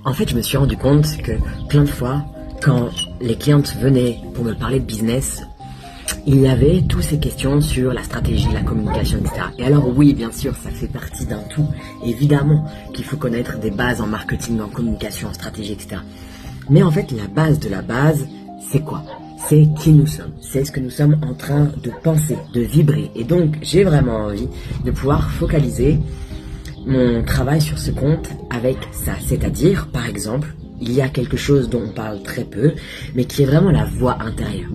En fait, je me suis rendu compte que plein de fois, quand les clientes venaient pour me parler de business, il y avait toutes ces questions sur la stratégie, la communication, etc. Et alors oui, bien sûr, ça fait partie d'un tout. Évidemment qu'il faut connaître des bases en marketing, en communication, en stratégie, etc. Mais en fait, la base de la base, c'est quoi? C'est qui nous sommes. C'est ce que nous sommes en train de penser, de vibrer. Et donc, j'ai vraiment envie de pouvoir focaliser mon travail sur ce compte avec ça. C'est-à-dire, par exemple, il y a quelque chose dont on parle très peu, mais qui est vraiment la voix intérieure.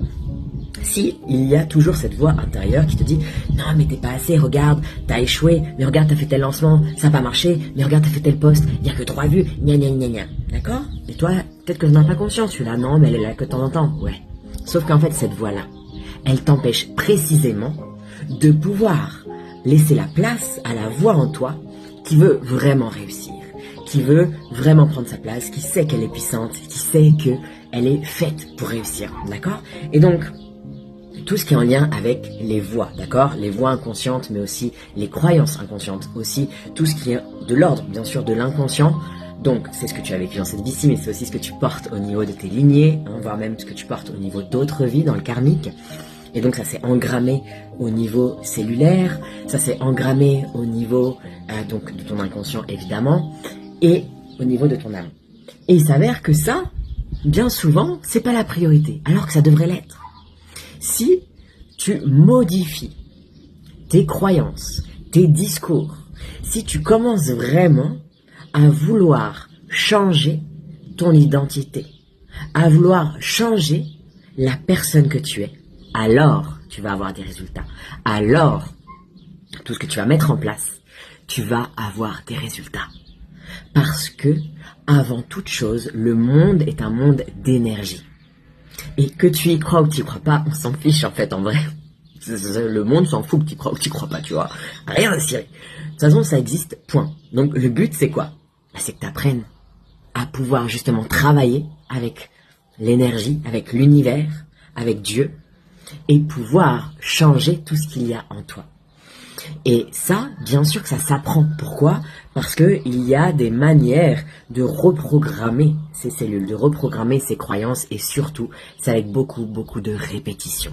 Si il y a toujours cette voix intérieure qui te dit non mais t'es pas assez, regarde, t'as échoué, mais regarde t'as fait tel lancement, ça n'a pas marché, mais regarde t'as fait tel post, il y a que 3 vues, gna gna gna gna, d'accord? Et toi, peut-être que je n'en ai pas conscience, tu es là, non mais elle est là que de temps en temps, ouais. Sauf qu'en fait cette voix-là, elle t'empêche précisément de pouvoir laisser la place à la voix en toi qui veut vraiment réussir, qui veut vraiment prendre sa place, qui sait qu'elle est puissante, qui sait qu'elle est faite pour réussir, d'accord? Et donc, tout ce qui est en lien avec les voix, d'accord? Les voix inconscientes, mais aussi les croyances inconscientes, aussi tout ce qui est de l'ordre, bien sûr, de l'inconscient. Donc, c'est ce que tu as vécu dans cette vie-ci, mais c'est aussi ce que tu portes au niveau de tes lignées, voire même ce que tu portes au niveau d'autres vies dans le karmique. Et donc, ça s'est engrammé au niveau cellulaire, ça s'est engrammé au niveau donc de ton inconscient, évidemment, et au niveau de ton âme. Et il s'avère que ça, bien souvent, c'est pas la priorité, alors que ça devrait l'être. Si tu modifies tes croyances, tes discours, si tu commences vraiment à vouloir changer ton identité, à vouloir changer la personne que tu es, alors tu vas avoir des résultats. Alors, tout ce que tu vas mettre en place, tu vas avoir des résultats. Parce que, avant toute chose, le monde est un monde d'énergie. Et que tu y crois ou que tu y crois pas, on s'en fiche en fait en vrai. Le monde s'en fout que tu y crois ou que tu y crois pas, tu vois. Rien à cirer. De toute façon, ça existe, point. Donc le but c'est quoi? C'est que tu apprennes à pouvoir justement travailler avec l'énergie, avec l'univers, avec Dieu, et pouvoir changer tout ce qu'il y a en toi. Et ça, bien sûr que ça s'apprend. Pourquoi? Parce que il y a des manières de reprogrammer ces cellules, de reprogrammer ces croyances, et surtout, c'est avec beaucoup de répétition.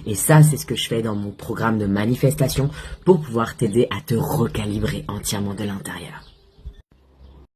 Et ça, c'est ce que je fais dans mon programme de manifestation pour pouvoir t'aider à te recalibrer entièrement de l'intérieur.